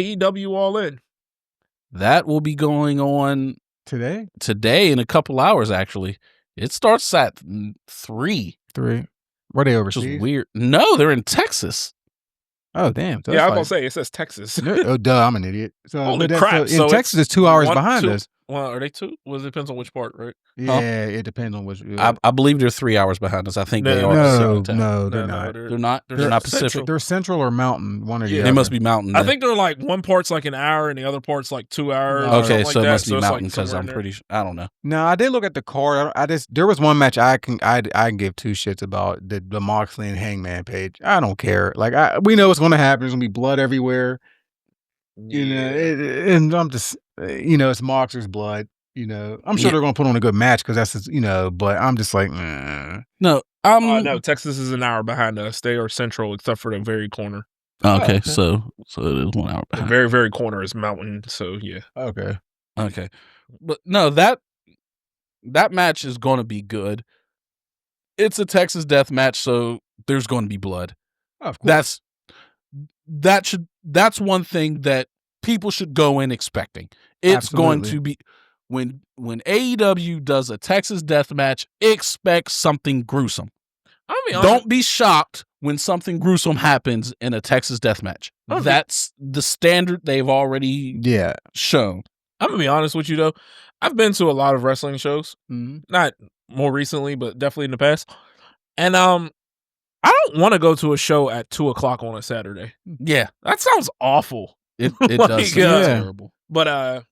AEW All In. That will be going on Today in a couple hours, actually. It starts at 3. Were they Which is overseas? weird. No, they're in Texas. Oh, damn. So Yeah, I that's was going to say, it says Texas. oh, duh, I'm an idiot. So, Holy but crap. So in Texas, it's 2 hours behind us. Well, are they 2? Well, it depends on which part, right? Yeah, it depends on which. I believe they're 3 hours behind us. I think they are. No, they're not. They're not. They're not Pacific. Central. They're Central or Mountain. One or the other. They must be Mountain. I think they're like one part's like an hour and the other part's like 2 hours. Okay, so it must be so Mountain like because I'm pretty sure. I don't know. No, I did look at the card. There was one match I can give 2 shits about, the Moxley and Hangman page. I don't care. Like we know what's going to happen. There's going to be blood everywhere. You know, and I'm just, it's Moxley's blood. I'm sure they're going to put on a good match because that's, but I'm just like, no. No, Texas is an hour behind us. They are Central except for the very corner. Okay, so it is 1 hour behind. The very, very corner is Mountain. So yeah. Okay. But no, that match is going to be good. It's a Texas death match, so there's going to be blood. Of course. That's one thing that people should go in expecting. It's going to be when AEW does a Texas death match, expect something gruesome. Don't be shocked when something gruesome happens in a Texas death match. That's the standard they've already shown. I'm gonna be honest with you though. I've been to a lot of wrestling shows, not more recently, but definitely in the past. And I don't want to go to a show at 2:00 on a Saturday. Yeah, that sounds awful. It does. Terrible. But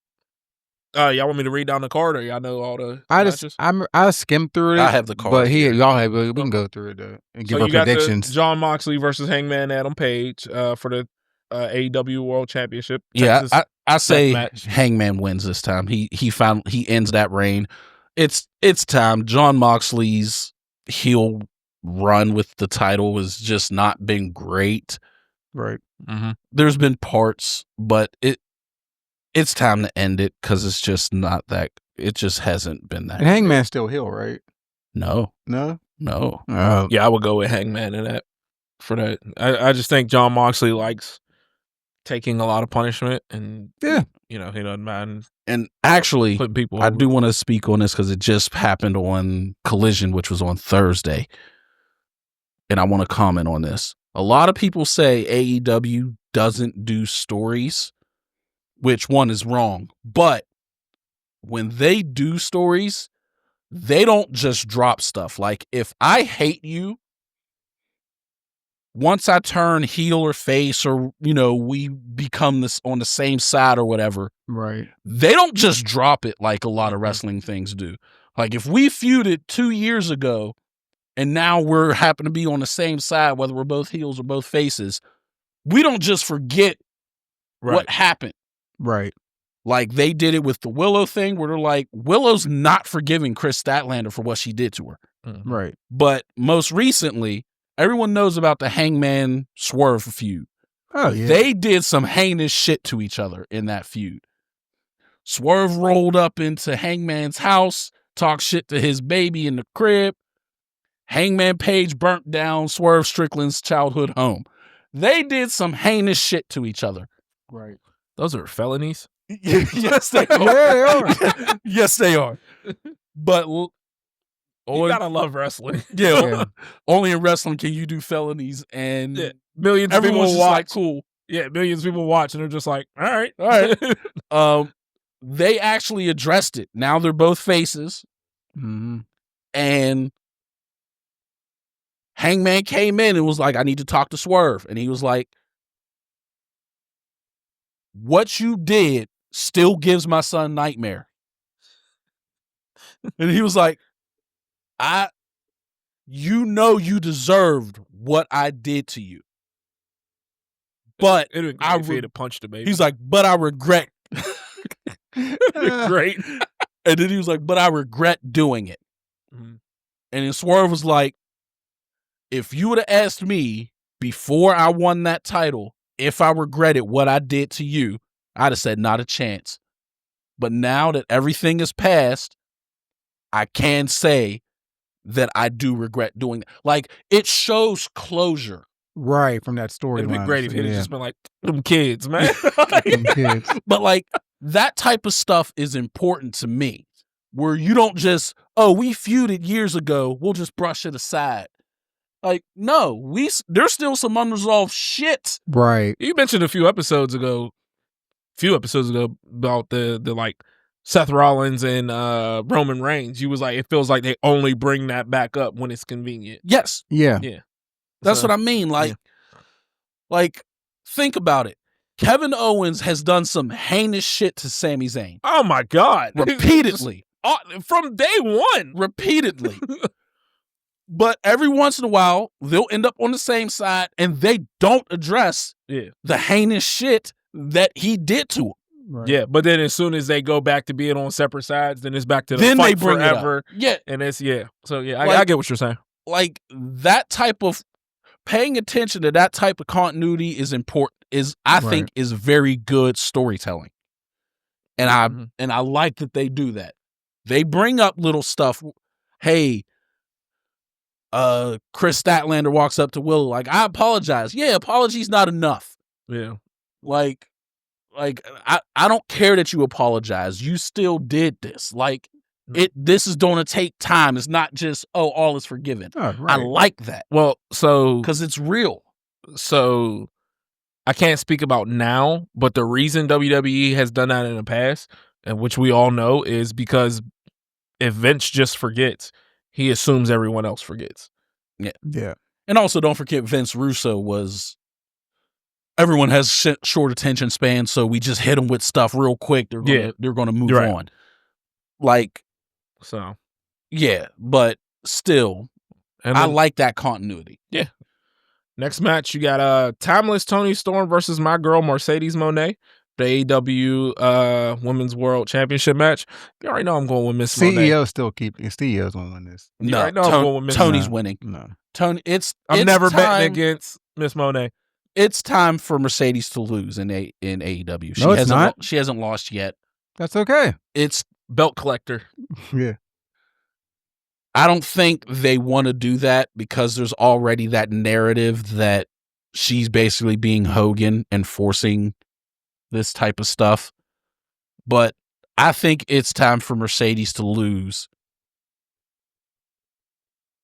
y'all want me to read down the card, or y'all know all the matches? I skimmed through it. I have the card, but we can go through it and give our predictions. John Moxley versus Hangman Adam Page for the AEW World Championship. Texas I say Hangman wins this time. He ends that reign. It's time. John Moxley's heel run with the title has just not been great. Right. Mm-hmm. There's been parts, but it's time to end it because it's just not that. It just hasn't been that. And Hangman's still heel, right? No. No. Yeah, I would go with Hangman in that. For that, I just think John Moxley likes taking a lot of punishment, and he doesn't mind. And actually, putting people. I do want to speak on this because it just happened on Collision, which was on Thursday, and I want to comment on this. A lot of people say AEW doesn't do stories, which one is wrong. But when they do stories, they don't just drop stuff. Like if I hate you, once I turn heel or face, or we become this on the same side or whatever, right? They don't just drop it like a lot of wrestling things do. Like if we feuded 2 years ago, and now we're happen to be on the same side, whether we're both heels or both faces, we don't just forget what happened. Right. Like they did it with the Willow thing, where they're like, Willow's not forgiving Chris Statlander for what she did to her. Mm-hmm. Right. But most recently, everyone knows about the Hangman Swerve feud. Oh, yeah. They did some heinous shit to each other in that feud. Swerve rolled up into Hangman's house, talked shit to his baby in the crib. Hangman Page burnt down Swerve Strickland's childhood home. They did some heinous shit to each other. Right. Those are felonies? Yes, they are. Yeah, they are. Yes, they are. But you gotta love wrestling. Yeah. Only in wrestling can you do felonies, and millions of people watch. Like, cool. Yeah, millions of people watch, and they're just like, all right. They actually addressed it. Now they're both faces. Mm-hmm. And Hangman came in and was like, I need to talk to Swerve. And he was like, what you did still gives my son nightmare. And he was like, you deserved what I did to you. But I would punch the baby. He's like, but I regret. Great. And then he was like, but I regret doing it. Mm-hmm. And then Swerve was like, if you would have asked me before I won that title if I regretted what I did to you, I'd have said not a chance. But now that everything is past, I can say that I do regret doing that. Like, it shows closure. Right, from that storyline. It'd be great if So, it had yeah. just been like, them kids, man. Them kids. But like that type of stuff is important to me, where you don't just, oh, we feuded years ago, we'll just brush it aside. Like, no, there's still some unresolved shit. Right. You mentioned a few episodes ago about the like Seth Rollins and Roman Reigns. You was like, it feels like they only bring that back up when it's convenient. Yes. Yeah. Yeah. That's what I mean. Like, think about it. Kevin Owens has done some heinous shit to Sami Zayn. Oh my God. Repeatedly. From day one. Repeatedly. But every once in a while, they'll end up on the same side and they don't address the heinous shit that he did to him. Right. Yeah, but then as soon as they go back to being on separate sides, then it's back to the Then fight they bring forever. it up. Yeah. And it's, So, Like- I get what you're saying. Like, that type of paying attention to that type of continuity is important, I think is very good storytelling. And I like that they do that. They bring up little stuff. Hey, Chris Statlander walks up to Willow like, I apologize. Yeah, apology's not enough. Yeah. Like I don't care that you apologize. You still did this. Like this is going to take time. It's not just, oh, all is forgiven. Oh, right. I like that. Well, so Because it's real. So I can't speak about now, but the reason WWE has done that in the past, and which we all know, is because if Vince just forgets, he assumes everyone else forgets. Yeah. And also don't forget Vince Russo was, everyone has short attention span, so we just hit them with stuff real quick. They're going to move on. Like, So, yeah, but still, and I then, like that continuity. Yeah. Next match, you got Timeless Toni Storm versus my girl Mercedes Moné, the AEW Women's World Championship match. You already know I'm going with Miss Moné. CEO's going to win this. No, I'm going with Miss Tony's No. winning. No. Tony, I'm never betting time- against Miss Moné. It's time for Mercedes to lose in AEW. No, it's not. She hasn't lost yet. That's okay. It's Belt collector. Yeah. I don't think they want to do that because there's already that narrative that she's basically being Hogan and forcing this type of stuff. But I think it's time for Mercedes to lose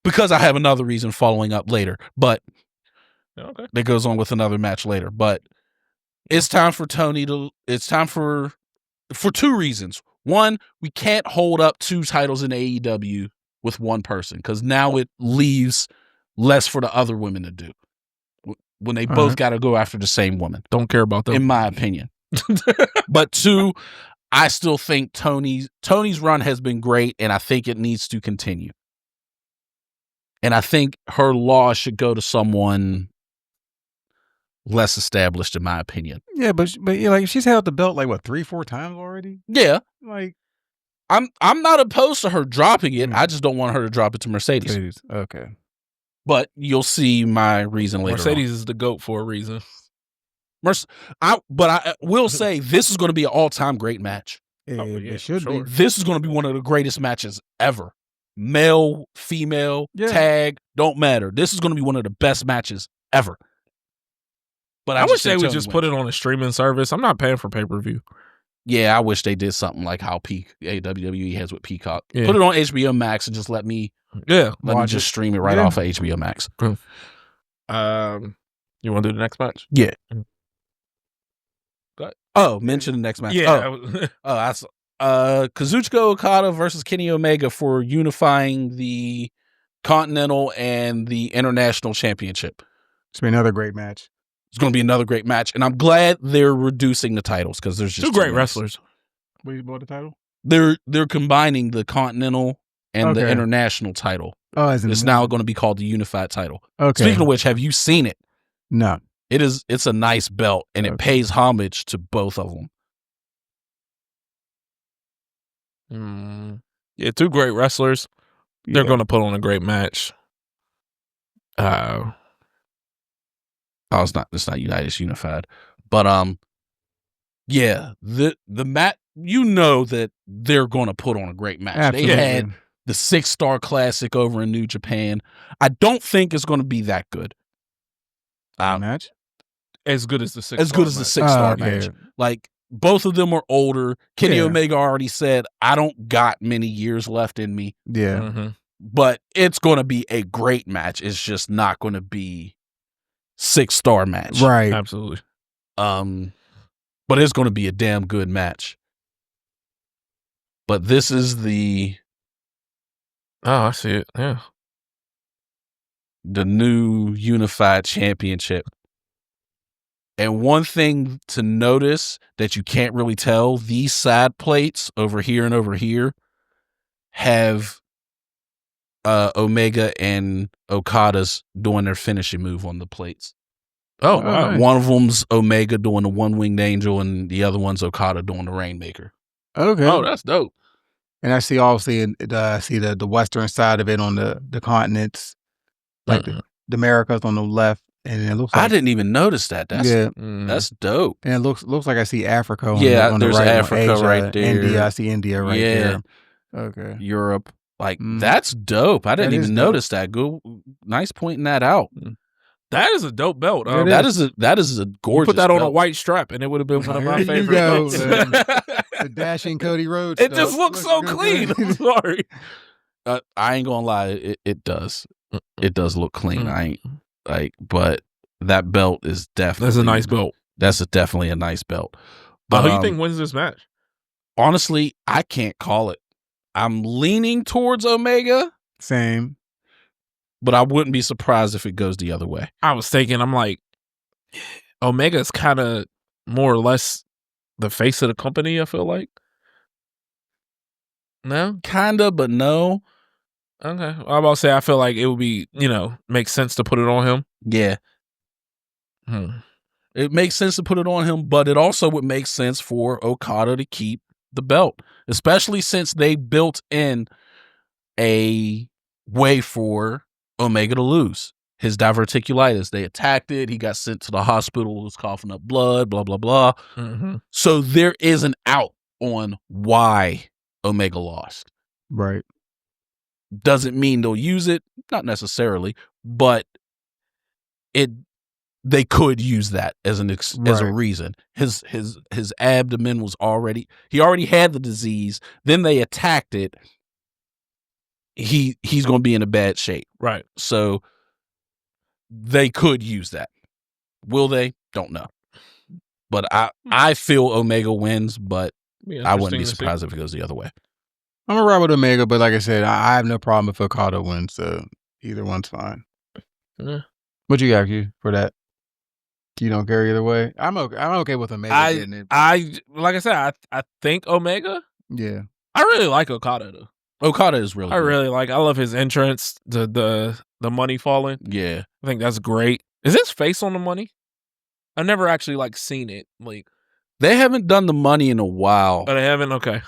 because I have another reason following up later, but Okay. that goes on with another match later. But it's time for Tony to, it's time for two reasons. One, we can't hold up two titles in AEW with one person because now it leaves less for the other women to do when they both got to go after the same woman. Don't care about them. In my opinion. But two, I still think Tony's run has been great, and I think it needs to continue. And I think her loss should go to someone less established, in my opinion. Yeah, but yeah, like she's held the belt like what 3-4 times already. Yeah, Like I'm not opposed to her dropping it. I just don't want her to drop it to Mercedes. Okay. But you'll see my reason later. Mercedes is the GOAT for a reason. But I will say this is going to be an all-time great match. It should be. This is going to be one of the greatest matches ever. Male, female, tag, don't matter. This is going to be one of the best matches ever. But I wish they would just put it on a streaming service. I'm not paying for pay-per-view. Yeah, I wish they did something like how WWE has with Peacock. Yeah. Put it on HBO Max and just let me just stream it right off of HBO Max. You want to do the next match? Yeah. Go ahead. Oh, mention the next match. Yeah. That's Kazuchika Okada versus Kenny Omega for unifying the Continental and the International Championship. It's been another great match. It's going to be another great match, and I'm glad they're reducing the titles because there's just two great wrestlers. What you bought the title? They're combining the Continental and the International title. Oh, it's now going to be called the Unified title. Okay. Speaking of which, have you seen it? No. It's a nice belt, and it pays homage to both of them. Yeah, two great wrestlers. They're going to put on a great match. it's not United, it's Unified. But yeah, the match, you know that they're going to put on a great match. Absolutely. They had the 6-star classic over in New Japan. I don't think it's going to be that good. match. As good as the 6 As good as the 6-star match. Like, both of them are older. Kenny Omega already said, I don't got many years left in me. Yeah. Mm-hmm. But it's going to be a great match. It's just not going to be 6-star match. Right. Absolutely. But it's going to be a damn good match. But this is the... Oh, I see it. Yeah. The new unified championship. And one thing to notice that you can't really tell, these side plates over here and over here have Omega and Okada's doing their finishing move on the plates. Oh, wow. Nice. One of them's Omega doing the one-winged angel, and the other one's Okada doing the Rainmaker. Okay. Oh, that's dope. And I see obviously the western side of it on the continents, like the Americas on the left, and it looks like I didn't even notice that. That's dope. And it looks like I see Africa on on there's the right, Africa Asia, right there. India, I see India right there. Okay. Europe. Like, that's dope. I didn't even notice that. Good, nice pointing that out. That is a dope belt. That is a gorgeous put that on belt. a white strap, and it would have been one of my There you favorite go. belts. The dashing Cody Rhodes. It just looks so clean. I'm sorry. I ain't gonna lie, it does. It does look clean. I ain't like, but that belt is definitely That's a nice belt. That's definitely a nice belt. But who do you think wins this match? Honestly, I can't call it. I'm leaning towards Omega. Same. But I wouldn't be surprised if it goes the other way. I was thinking, I'm like, Omega's kind of more or less the face of the company, I feel like. No? Kinda, but no. Okay. I'm about to say, I feel like it would be, make sense to put it on him. Yeah. It makes sense to put it on him, but it also would make sense for Okada to keep the belt, especially since they built in a way for Omega to lose. His diverticulitis, they attacked it. He got sent to the hospital, was coughing up blood, blah, blah, blah. Mm-hmm. So there is an out on why Omega lost. Right. Doesn't mean they'll use it, not necessarily, but they could use that as as a reason. His abdomen was he already had the disease. Then they attacked it. He's going to be in a bad shape. Right. So they could use that. Will they? Don't know. But I feel Omega wins, but I wouldn't be surprised if it goes the other way. I'm gonna ride with Omega, but like I said, I have no problem if Okada wins. So either one's fine. Yeah. What you got, Q, for that? You don't care either way. I'm okay with Omega getting it. Like I said, I think Omega. Yeah. I really like Okada though. Okada is really. I love his entrance. The money falling. Yeah. I think that's great. Is his face on the money? I've never actually seen it. Like, they haven't done the money in a while. But they haven't. Okay.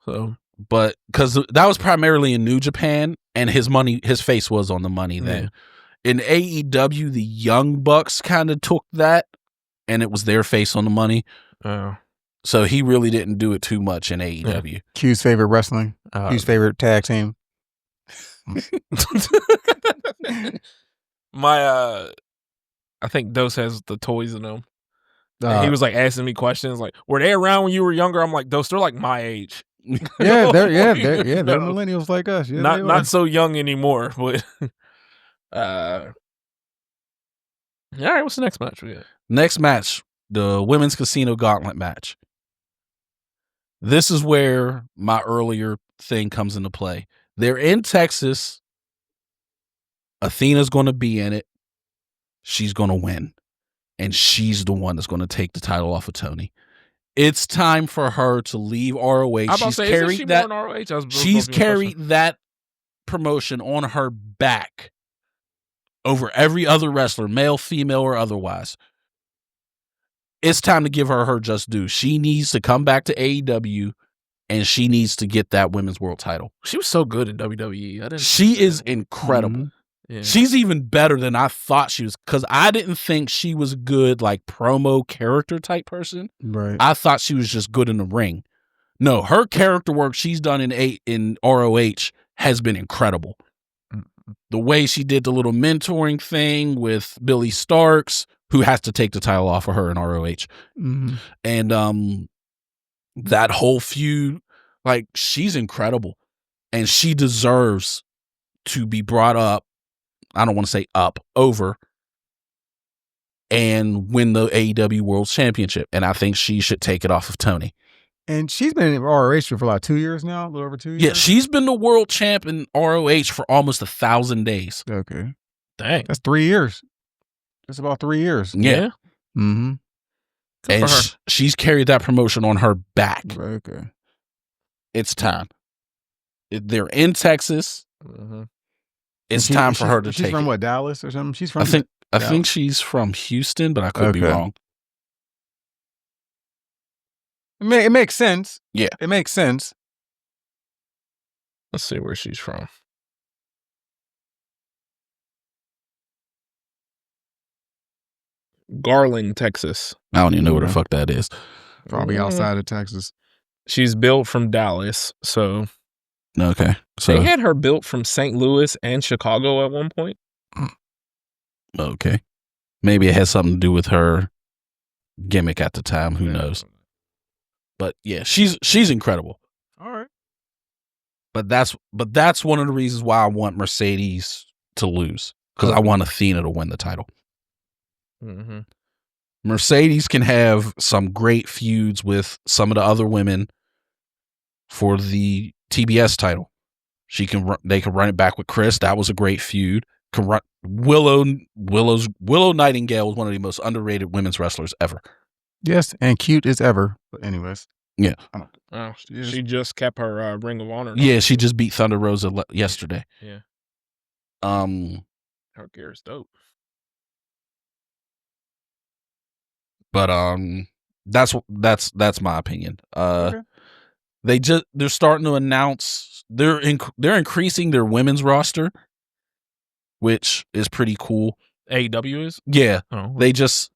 So, but because that was primarily in New Japan, and his face was on the money then. Yeah. In AEW, the Young Bucks kind of took that, and it was their face on the money. Oh. So he really didn't do it too much in AEW. Yeah. Q's favorite wrestling. Q's favorite tag team. I think Dose has the toys in them. He was asking me questions like, "Were they around when you were younger?" I'm like, "Dose, they're like my age." They're millennials like us. Yeah, not so young anymore. But all right, what's the next match we got? Next match, the Women's Casino Gauntlet match. This is where my earlier thing comes into play. They're in Texas. Athena's going to be in it. She's going to win. And she's the one that's going to take the title off of Tony. It's time for her to leave ROH. She's carried that promotion on her back over every other wrestler, male, female, or otherwise. It's time to give her just due. She needs to come back to AEW, and she needs to get that women's world title. She was so good in WWE. She is incredible. Mm-hmm. Yeah. She's even better than I thought she was, because I didn't think she was good, promo character type person. Right. I thought she was just good in the ring. No, her character work she's done in ROH has been incredible. The way she did the little mentoring thing with Billy Starks, who has to take the title off of her in ROH. And that whole feud, like, she's incredible. And she deserves to be brought up, I don't want to say up, over, and win the AEW World Championship. And I think she should take it off of Tony. And she's been in ROH for like 2 years now, a little over 2 years. Yeah, she's been the world champ in ROH for almost 1,000 days. Okay. Dang. That's 3 years. That's about 3 years. Yeah. Mm-hmm. And she's carried that promotion on her back. Okay. It's time. They're in Texas. It's time for her to take it. She's from what, Dallas or something? She's from I think she's from Houston, but I could be wrong. It makes sense. Yeah. It makes sense. Let's see where she's from. Garland, Texas. I don't even know where the fuck that is. Probably outside of Texas. She's built from Dallas, so. Okay. So they had her built from St. Louis and Chicago at one point. Okay. Maybe it has something to do with her gimmick at the time. Who knows? But yeah, she's incredible. All right. But that's one of the reasons why I want Mercedes to lose, because I want Athena to win the title. Mercedes can have some great feuds with some of the other women for the TBS title. They can run it back with Chris. That was a great feud. Willow Nightingale was one of the most underrated women's wrestlers ever. Yes, and cute as ever. But anyways, yeah. She just kept her Ring of Honor. Yeah, she just beat Thunder Rosa yesterday. Yeah. Her gear is dope. But that's my opinion. Okay. They're starting to announce they're increasing their women's roster, which is pretty cool. AEW is? Yeah. Oh. They just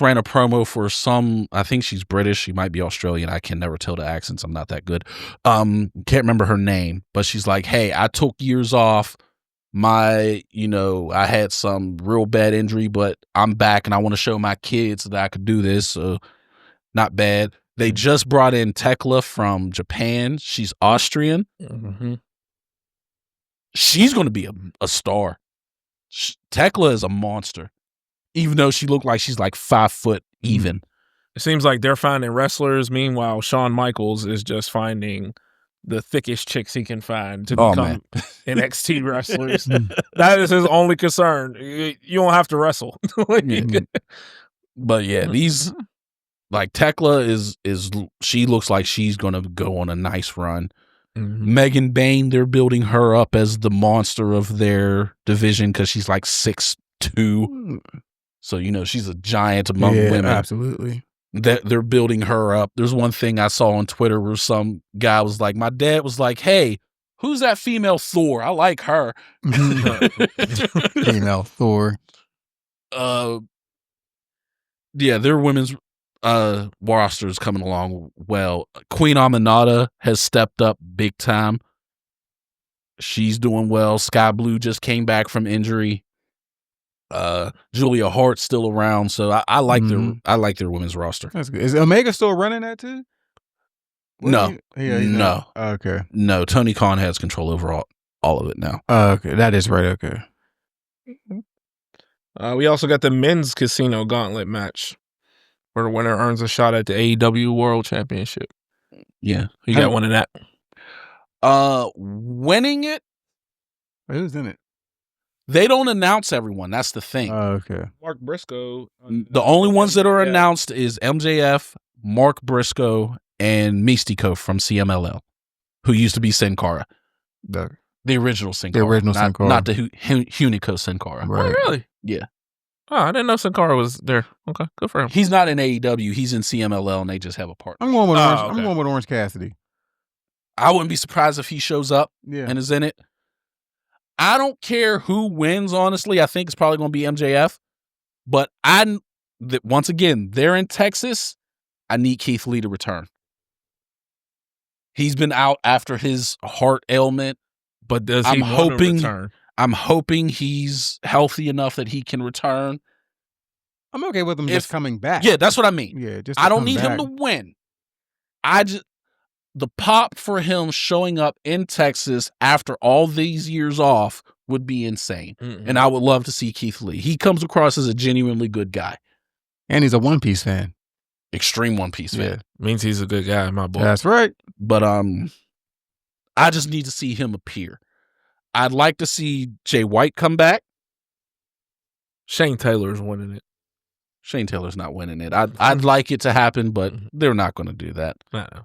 ran a promo for some, I think she's British, she might be Australian. I can never tell the accents. I'm not that good. Can't remember her name, but she's like, "Hey, I took years off. I had some real bad injury, but I'm back and I want to show my kids that I could do this." So not bad. They just brought in Tekla from Japan. She's Austrian. She's going to be a star. Tekla is a monster, even though she looked like she's like 5 foot even. It seems like they're finding wrestlers. Meanwhile, Shawn Michaels is just finding the thickest chicks he can find to become NXT wrestlers. That is his only concern. You don't have to wrestle. But yeah, these, like, Tekla she looks like she's going to go on a nice run. Megan Bain, they're building her up as the monster of their division because she's like 6'2". So, she's a giant among women. Absolutely. They're building her up. There's one thing I saw on Twitter where some guy was like, my dad was like, "Hey, who's that female Thor? I like her." Female Thor. Yeah, their women's roster is coming along well. Queen Aminata has stepped up big time. She's doing well. Sky Blue just came back from injury. Julia Hart's still around, so I like their women's roster. That's good. Is Omega still running that too? No. No. Okay. No, Tony Khan has control over all of it now. Okay, that is right. Okay. We also got the men's casino gauntlet match, where the winner earns a shot at the AEW World Championship. Yeah. You got one in that? Winning it? Who's in it? They don't announce everyone. That's the thing. Okay. Mark Briscoe. The only ones that are announced is MJF, Mark Briscoe, and Mystico from CMLL, who used to be Sin Cara. The original Sin Cara. The original Sin Cara. Not the Hunico Sin Cara. Right. Oh, really? Yeah. Oh, I didn't know Sin Cara was there. Okay, good for him. He's not in AEW. He's in CMLL, and they just have a partner. I'm going with Orange. I'm going with Orange Cassidy. I wouldn't be surprised if he shows up Yeah. and is in it. I don't care who wins, honestly. I think it's probably going to be MJF. But once again, they're in Texas. I need Keith Lee to return. He's been out after his heart ailment. But does he want to return? I'm hoping he's healthy enough that he can return. I'm okay with him just coming back. Yeah, that's what I mean. Yeah, just I don't need him to win. The pop for him showing up in Texas after all these years off would be insane. Mm-hmm. And I would love to see Keith Lee. He comes across as a genuinely good guy. And he's a One Piece fan. Extreme One Piece fan. Means he's a good guy in my book. That's right. But I just need to see him appear. I'd like to see Jay White come back. Shane Taylor's winning it. Shane Taylor's not winning it. I'd like it to happen, but they're not going to do that. Uh-oh.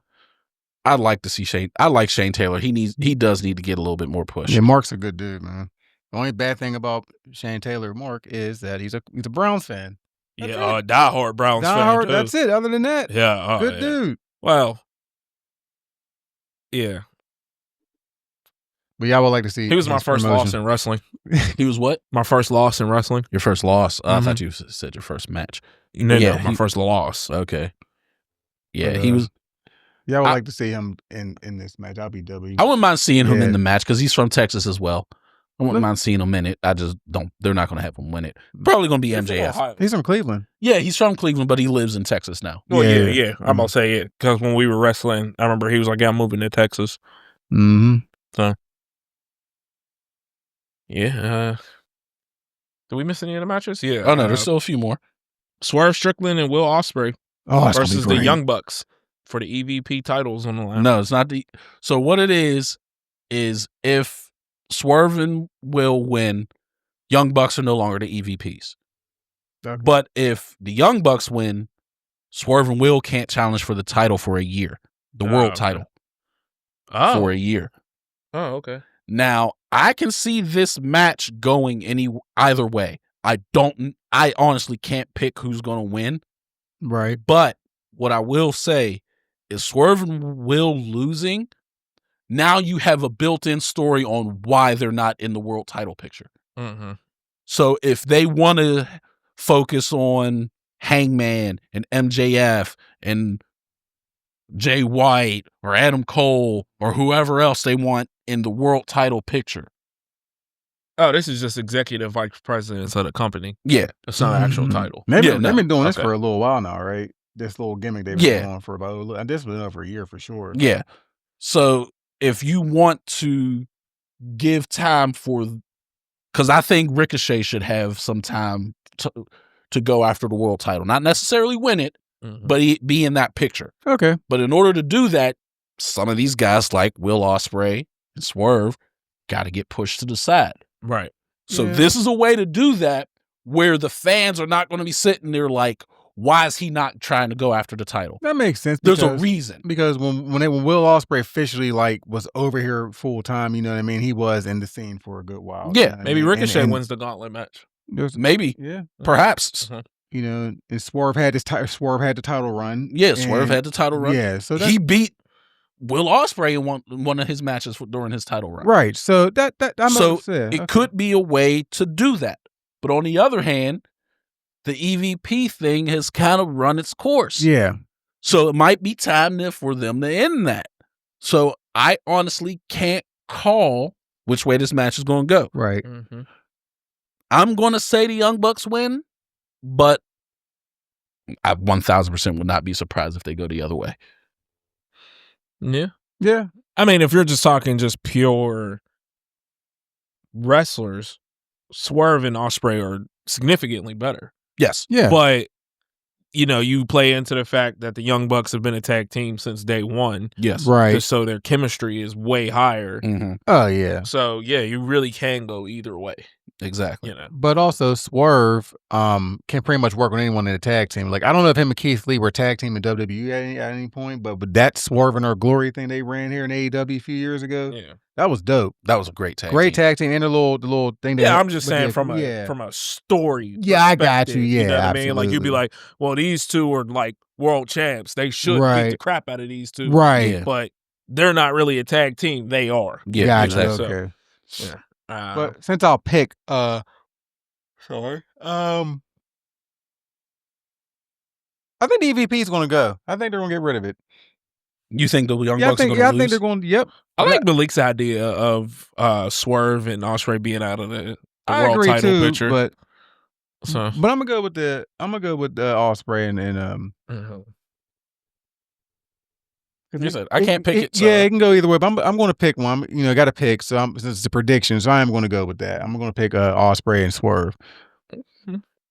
I'd like to see Shane. I like Shane Taylor. He does need to get a little bit more push. Yeah, Mark's a good dude, man. The only bad thing about Shane Taylor, Mark, is that he's a Browns fan. That's diehard Browns fan. Too. That's it. Other than that, good dude. Well, yeah. But yeah, I would like to see. He was my first loss in wrestling. He was what? My first loss in wrestling. Your first loss? I thought you said your first match. No, my first loss. Okay. Yeah, but, he was. Yeah, I would like to see him in this match. I'll be W. I wouldn't mind seeing him in the match because he's from Texas as well. I wouldn't mind seeing him in it. I just don't. They're not going to have him win it. Probably going to be MJF. He's from Cleveland. Yeah, he's from Cleveland, but he lives in Texas now. Oh yeah. I'm gonna say it because when we were wrestling, I remember he was like, "Yeah, I'm moving to Texas." Mm-hmm. So, yeah. Did we miss any of the matches? Yeah. Oh no, there's still a few more. Swerve Strickland and Will Ospreay versus the Young Bucks for the EVP titles on the line. No, it's not the. So what it is if Swerve and Will win, Young Bucks are no longer the EVPs. Okay. But if the Young Bucks win, Swerve and Will can't challenge for the title for a year, the world title for a year. Oh, okay. Now I can see this match going either way. I honestly can't pick who's going to win. Right. But what I will say is Swerve and Will losing, now you have a built-in story on why they're not in the world title picture. Mm-hmm. So if they want to focus on Hangman and MJF and Jay White or Adam Cole or whoever else they want in the world title picture. Oh, this is just executive vice presidents of the company. Yeah. It's not an actual title. They've been doing this for a little while now, right? This little gimmick they've been doing for about, this has been over a year for sure. Yeah. So if you want to give time because I think Ricochet should have some time to go after the world title. Not necessarily win it, but be in that picture. Okay. But in order to do that, some of these guys like Will Ospreay and Swerve got to get pushed to the side. Right. So this is a way to do that where the fans are not going to be sitting there like, why is he not trying to go after the title? That makes sense. There's a reason. Because when Will Ospreay officially was over here full time, you know what I mean? He was in the scene for a good while. Yeah. You know maybe Ricochet wins the gauntlet match. Maybe. Yeah. Perhaps. You know, and Swerve had the title run. Yeah, Swerve had the title run. Yeah. So he beat Will Ospreay in one of his matches during his title run. Right. So it could be a way to do that. But on the other hand, the EVP thing has kind of run its course. Yeah. So it might be time for them to end that. So I honestly can't call which way this match is going to go. Right. Mm-hmm. I'm going to say the Young Bucks win, but I 1,000% would not be surprised if they go the other way. Yeah. Yeah. I mean, if you're just talking just pure wrestlers, Swerve and Ospreay are significantly better. Yes. Yeah. But, you play into the fact that the Young Bucks have been a tag team since day one. Yes. Right. So their chemistry is way higher. Mm-hmm. Oh, yeah. So, yeah, you really can go either way. Exactly. But also Swerve can pretty much work with anyone in a tag team. Like, I don't know if him and Keith Lee were tag team in WWE at any point, but that Swerve and Our Glory thing they ran here in AEW a few years ago, that was dope. That was a great tag team. Tag team and the little thing. I'm just saying from a story. Yeah, I got you. Yeah, you know what absolutely. I mean? Like you'd be like, well, these two are like world champs. They should beat the crap out of these two. Right. Yeah. But they're not really a tag team. They are. Yeah, gotcha. exactly. Okay. So, but since I'll pick sorry. I think the EVP is going to go. I think they're going to get rid of it. You think the Young Yeah, Bucks are going to I lose? think they're going. Yep. I like Malik's idea of Swerve and Ospreay being out of the I world agree title too, picture. but So I'm gonna go with the Ospreay and like I said, I can't pick it. So. Yeah, it can go either way. But I'm going to pick one. You know, I got to pick. So since it's a prediction, so I am going to go with that. I'm going to pick Ospreay and Swerve.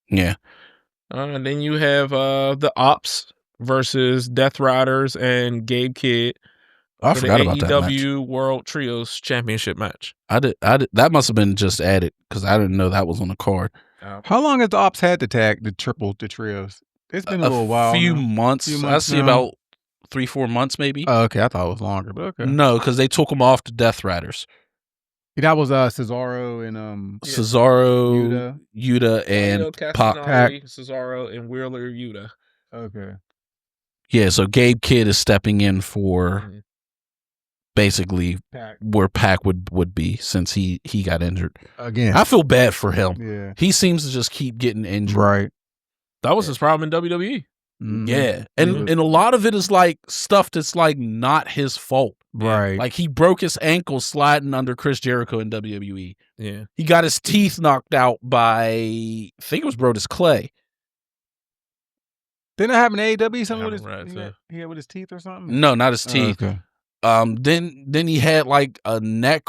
Yeah. And then you have the Ops versus Death Riders and Gabe Kidd. I forgot about that match. AEW World Trios Championship match. I did. That must have been just added because I didn't know that was on the card. How long has the Ops had the trios? It's been a little while. Few now. months. I see about 3-4 months maybe. Oh, okay. I thought it was longer, but okay. No, because they took them off to Death Riders. That was Cesaro and Cesaro, Yuta, and Pac. Cesaro, and Wheeler Yuta. Okay. Yeah, so Gabe Kidd is stepping in for basically where Pac would be since he got injured. Again. I feel bad for him. Yeah. He seems to just keep getting injured. Right. That was his problem in WWE. Mm-hmm. Yeah. And a lot of it is like stuff that's like not his fault. Right. Like he broke his ankle sliding under Chris Jericho in WWE. Yeah. He got his teeth knocked out by, I think it was Brodus Clay. Didn't it happen in AEW? Something with He had with his teeth or something? No, not his teeth. Okay. Then he had like a neck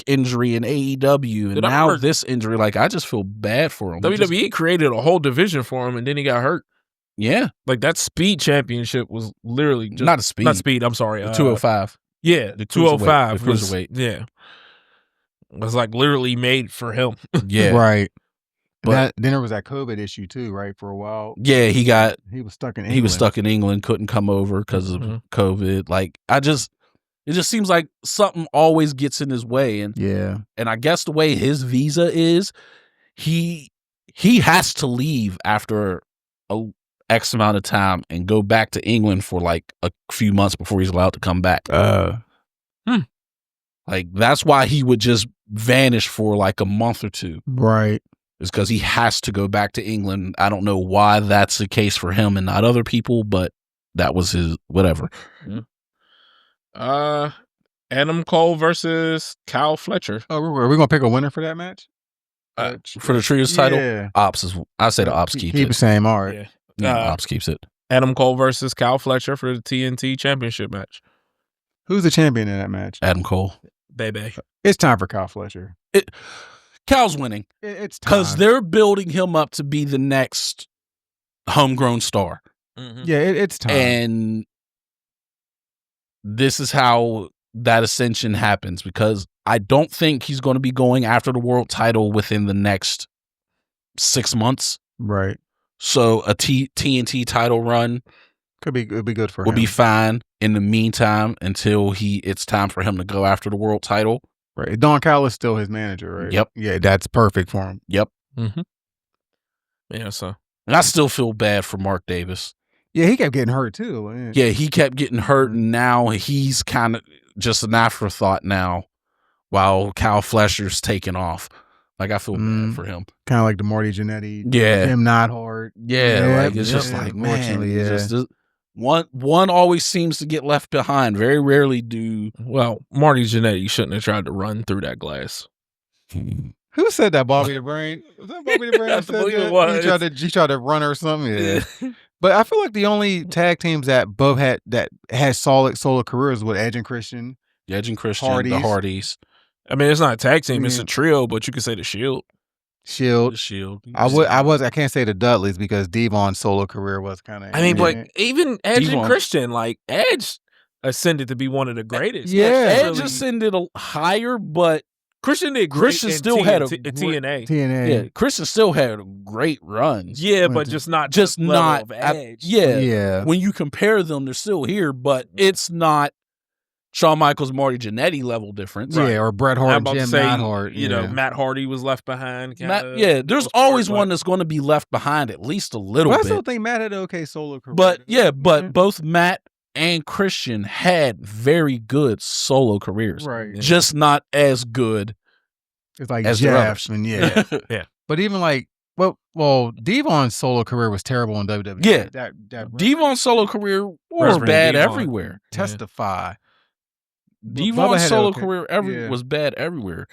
injury in AEW, and now this injury. Like I just feel bad for him. WWE created a whole division for him, and then he got hurt. Yeah, like that Speed Championship was literally just, not Speed. I'm sorry, the 205. Yeah, the 205 the cruiserweight. Yeah, it was like literally made for him. Yeah, right. But then there was that COVID issue too, right? For a while. Yeah, he was stuck in England. He was stuck in England, couldn't come over because of COVID. Like it just seems like something always gets in his way. And and I guess the way his visa is, he has to leave after a X amount of time and go back to England for like a few months before he's allowed to come back. Like that's why he would just vanish for like a month or two. Right. It's because he has to go back to England. I don't know why that's the case for him and not other people, but that was his whatever. Adam Cole versus Kyle Fletcher. Oh, are we gonna pick a winner for that match? For the trios title, Ops is. I say the Ops keeps it. Keep the same. All right. Yeah, Ops keeps it. Adam Cole versus Kyle Fletcher for the TNT Championship match. Who's the champion in that match? Adam Cole. Baby. It's time for Kyle Fletcher. Cal's winning. It's because they're building him up to be the next homegrown star. Yeah, it's time. And this is how that ascension happens because I don't think he's going to be going after the world title within the next 6 months. Right. So a TNT title run could be good for him. Would be fine in the meantime until it's time for him to go after the world title. Right. Don Callis is still his manager, right? Yep. Yeah, that's perfect for him. Yep. Yeah, so. And I still feel bad for Mark Davis. Yeah, he kept getting hurt too. Yeah, he kept getting hurt, and now he's kind of just an afterthought now while Kyle Fletcher's taking off. Like, I feel bad for him. Kind of like the Marty Jannetty. Yeah. Him not hard. Yeah, like it's just like, man, one always seems to get left behind. Very rarely do. Well, Marty Jannetty shouldn't have tried to run through that glass. Who said that? Bobby the Brain? Was that Bobby the Brain that said that? He tried to run or something. Yeah. But I feel like the only tag teams that both had solid solo careers were Edge and Christian. Edge and Christian, the Hardys. I mean, it's not a tag team; it's a trio. But you could say the Shield. The Shield. I can't say the Dudleys because Devon's solo career was kind of. I mean, but even Edge and Christian, like Edge ascended to be one of the greatest. Yeah, Edge ascended higher, but Christian did. Christian still had a TNA. Yeah, Christian still had great runs. Yeah, but just not of Edge. Yeah. When you compare them, they're still here, but it's not Shawn Michaels, Marty Jannetty level difference. Yeah, or Bret Hart, Jim Neidhart. You know, Matt Hardy was left behind. There's always one that's going to be left behind at least a little bit. I still think Matt had an okay solo career. But both Matt and Christian had very good solo careers. Right. Yeah. Just not as good it's like as Jeff. and yeah. But even like well, Devon's solo career was terrible in WWE. Yeah. Devon's solo career was Reverend bad Devon. everywhere. Testify. Devon's had solo okay. career was bad everywhere.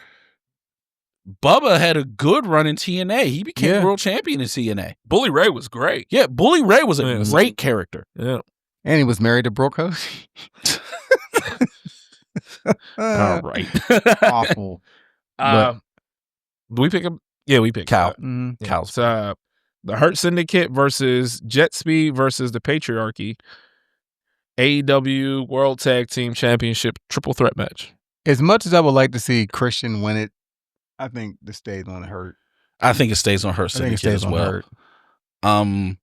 Bubba had a good run in TNA. He became world champion in TNA. Bully Ray was great. Yeah, Bully Ray was a great character. Yeah. And he was married to Brooke Host. All right. Awful. Do we pick him? Yeah, we picked Cal. that. Yeah. Cal's So, the Hurt Syndicate versus Jet Speed versus the Patriarchy. AEW World Tag Team Championship triple threat match. As much as I would like to see Christian win it, I think the stays on Hurt. I think it stays on Hurt Syndicate as well. Hurt.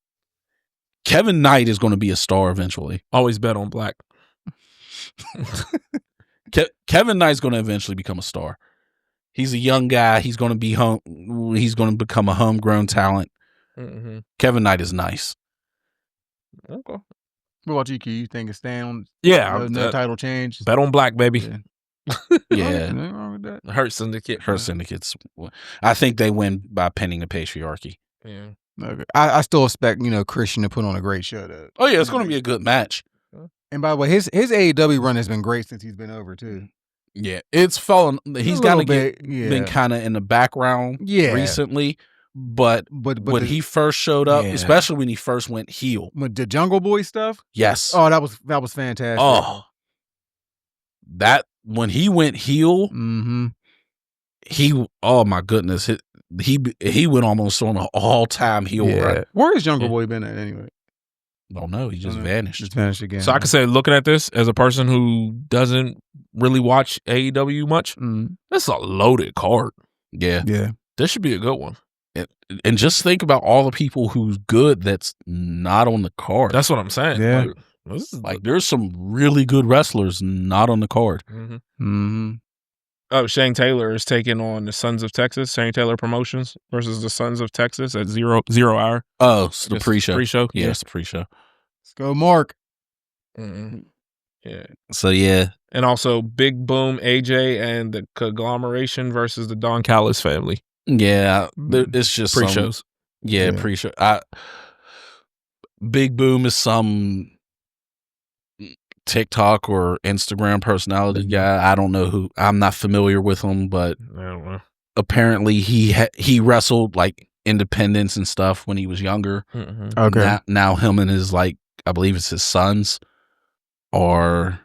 Kevin Knight is going to be a star eventually. Always bet on black. Kevin Knight's going to eventually become a star. He's a young guy. He's going to be He's going to become a homegrown talent. Mm-hmm. Kevin Knight is nice. Okay. What about you, Q? You think it's staying on? Yeah, no title change. Bet on black, baby. Yeah. Nothing wrong with that. Hurt Syndicate. Hurt Syndicates. I think they win by pinning the Patriarchy. Yeah. Okay. I still expect Christian to put on a great show though. Oh yeah, it's going to be a good match. And by the way, his AEW run has been great since he's been over too. Yeah, it's fallen. He's got to been kind of in the background recently. But when he first showed up, especially when he first went heel, with the Jungle Boy stuff, yes. Oh, that was fantastic. Oh, that when he went heel, he oh my goodness, he went almost on an all-time heel run. Where has Jungle Boy been at anyway? Don't know. He just vanished. Just vanished again. So I could say, looking at this as a person who doesn't really watch AEW much, this is a loaded card. Yeah, This should be a good one. And just think about all the people who's good that's not on the card. That's what I'm saying. Yeah. There's some really good wrestlers not on the card. Oh, Shane Taylor is taking on the Sons of Texas. Shane Taylor Promotions versus the Sons of Texas at 0 hour. Oh, it's the pre-show. Pre-show. Yeah, it's the pre-show. Let's go, Mark. Yeah. So yeah. And also Big Boom AJ and the Conglomeration versus the Don Callis family. Yeah, it's just pre-shows. Pre-show. Big Boom is some TikTok or Instagram personality guy. I don't know who. I'm not familiar with him, but I don't know. Apparently he wrestled like independents and stuff when he was younger. Okay. Now him and his I believe it's his sons are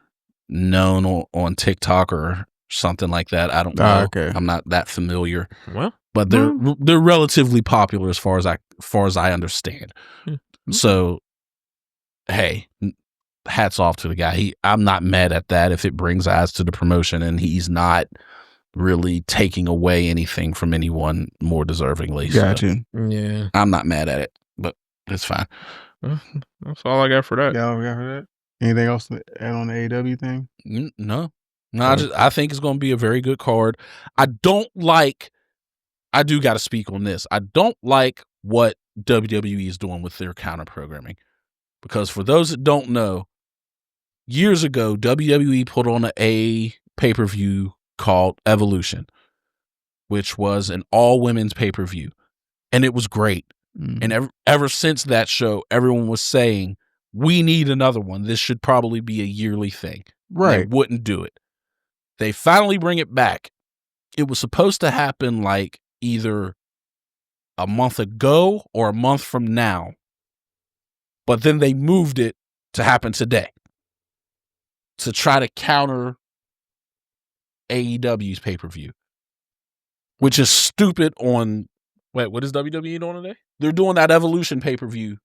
known on TikTok or something like that. I don't know. Okay. I'm not that familiar. Well, but they're relatively popular as far as I understand. So, hey, hats off to the guy. I'm not mad at that if it brings eyes to the promotion and he's not really taking away anything from anyone more deservingly. Gotcha. So, yeah, I'm not mad at it, but it's fine. That's all I got for that. Yeah, we got for that. Anything else to add on the AEW thing? No. I think it's going to be a very good card. I do got to speak on this. I don't like what WWE is doing with their counter programming, because for those that don't know, years ago WWE put on a pay-per-view called Evolution, which was an all-women's pay-per-view, and it was great. And ever since that show, everyone was saying, we need another one. This should probably be a yearly thing. Right. They wouldn't do it. They finally bring it back. It was supposed to happen like either a month ago or a month from now, but then they moved it to happen today to try to counter AEW's pay-per-view, which is stupid on... Wait, what is WWE doing today? They're doing that Evolution pay-per-view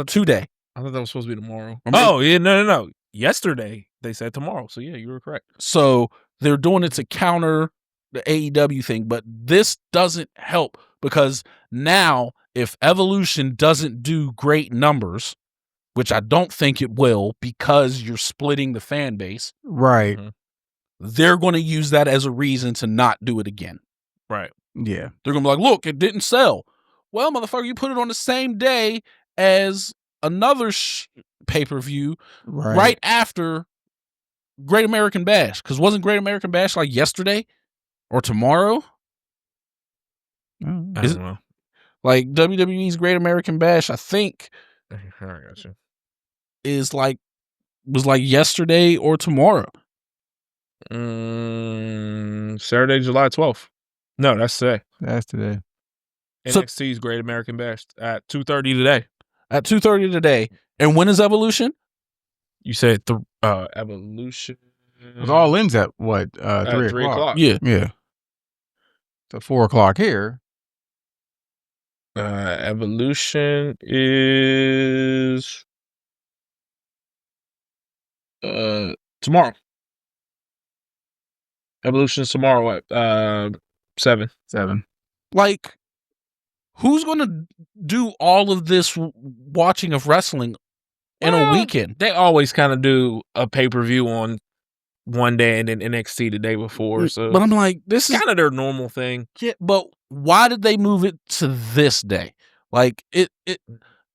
today. I thought that was supposed to be tomorrow. No. Yesterday, they said tomorrow. So, yeah, you were correct. So, they're doing it to counter the AEW thing, but this doesn't help, because now if Evolution doesn't do great numbers, which I don't think it will, because you're splitting the fan base, right? They're going to use that as a reason to not do it again. Right. Yeah. They're going to be like, look, it didn't sell. Well, motherfucker, you put it on the same day as another pay-per-view right after Great American Bash. Because wasn't Great American Bash like yesterday or tomorrow? I don't know. Like WWE's Great American Bash, I think, I got you. is like was like yesterday or tomorrow. Saturday, July 12th. No, that's today. That's today. NXT's Great American Bash at 2:30 today. At 2:30 today. And when is Evolution? You said Evolution. It was All In's at what? 3 o'clock. Yeah. Yeah. So 4 o'clock here. Evolution is tomorrow. Evolution is tomorrow at 7. Like, who's going to do all of this watching of wrestling in a weekend? They always kind of do a pay-per-view on one day and then NXT the day before. So, but I'm like, this is kind of their normal thing. Yeah, but why did they move it to this day? Like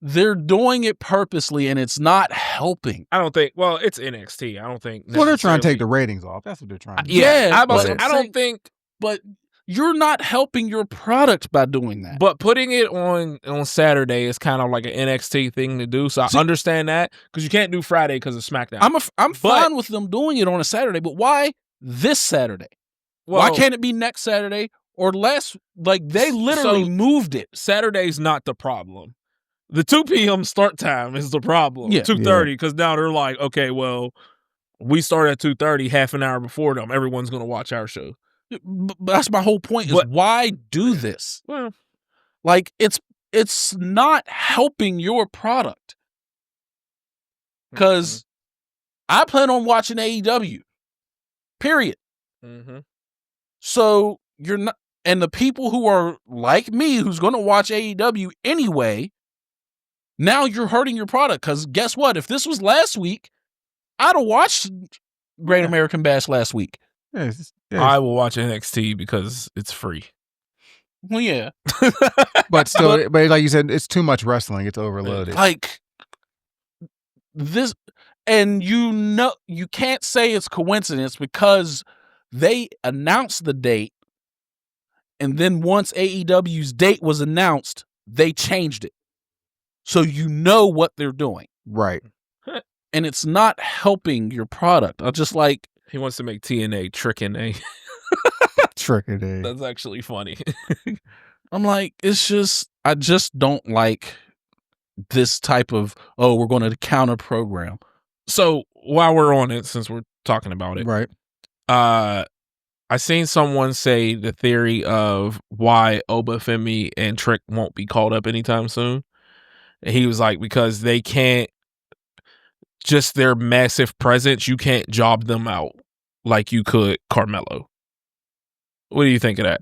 they're doing it purposely, and it's not helping. I don't think. Well, it's NXT. I don't think. Well, they're trying to take the ratings off. That's what they're trying to do. Yeah, I don't think. But you're not helping your product by doing that. But putting it on Saturday is kind of like an NXT thing to do. So I understand that because you can't do Friday because of SmackDown. I'm fine with them doing it on a Saturday, but why this Saturday? Well, why can't it be next Saturday or less? Like, they literally moved it. Saturday's not the problem. The 2 p.m. start time is the problem. Yeah. 2:30 because now they're like, okay, well, we start at 2:30, half an hour before them. Everyone's going to watch our show. But that's my whole point is why do this? Well, like, it's not helping your product. Because I plan on watching AEW. Period. Mm-hmm. So you're not, and the people who are like me, who's going to watch AEW anyway, now you're hurting your product. Because guess what? If this was last week, I'd have watched Great American Bash last week. Yes. I will watch NXT because it's free. Well, yeah. but still, but like you said, it's too much wrestling. It's overloaded. Like this, and you can't say it's coincidence because they announced the date, and then once AEW's date was announced, they changed it. So you know what they're doing. Right. And it's not helping your product. I just like... He wants to make TNA Trick-N-A. Trick-N-A. That's actually funny. I'm like, it's just... I just don't like this type of, we're going to counter program. So while we're on it, since we're talking about it, right? I seen someone say the theory of why Obafemi and Trick won't be called up anytime soon. And he was like, because they can't, just their massive presence, you can't job them out like you could Carmelo. What do you think of that?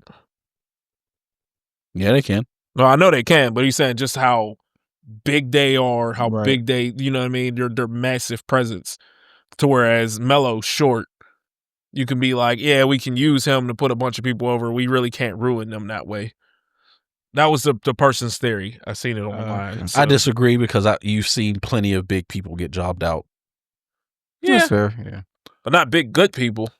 Yeah, they can. No, I know they can, but he's saying just how big they are, how Right. big they, you know what I mean? They're massive presence. To whereas Melo's short, you can be like, yeah, we can use him to put a bunch of people over. We really can't ruin them that way. That was the person's theory. I seen it online. I disagree because you've seen plenty of big people get jobbed out. Yeah. That's fair. Yeah. But not big good people.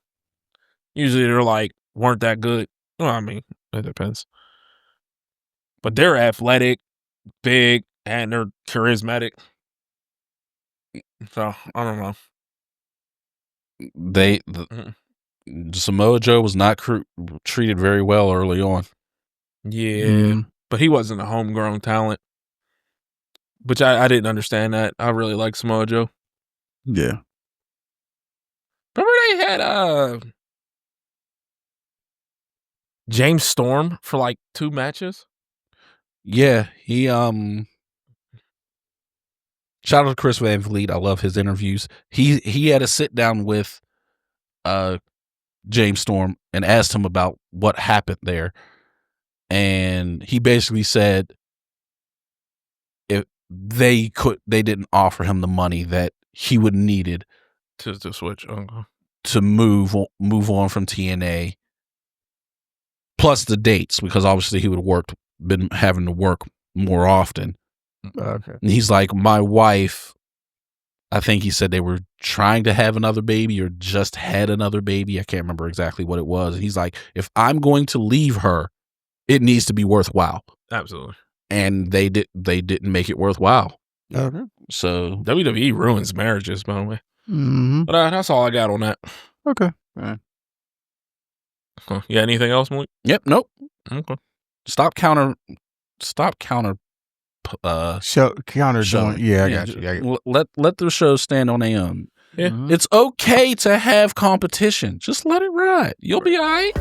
Usually they're like, weren't that good. Well, I mean, it depends. But they're athletic, big, and they're charismatic. So, I don't know. Samoa Joe was not treated very well early on. Yeah, but he wasn't a homegrown talent. Which I didn't understand that. I really like Samoa Joe. Yeah. Remember they had James Storm for like 2 matches? Yeah, he shout out to Chris Van Vliet. I love his interviews. He had a sit down with James Storm and asked him about what happened there. And he basically said if they didn't offer him the money that he would needed to switch to move on from TNA, plus the dates, because obviously he would have been having to work more often. Okay. And he's like, my wife, I think he said they were trying to have another baby or just had another baby. I can't remember exactly what it was. And he's like, if I'm going to leave her, it needs to be worthwhile. Absolutely. And they didn't make it worthwhile. Okay. So WWE ruins marriages, by the way. Mhm. But that's all I got on that. Okay. All right. Yeah, anything else, Malik? Yep. Nope. Okay. Stop counter. Counter showing. doing. Yeah, I got you. Let the show stand on Yeah. Mhm. It's okay to have competition. Just let it ride. You'll be all right.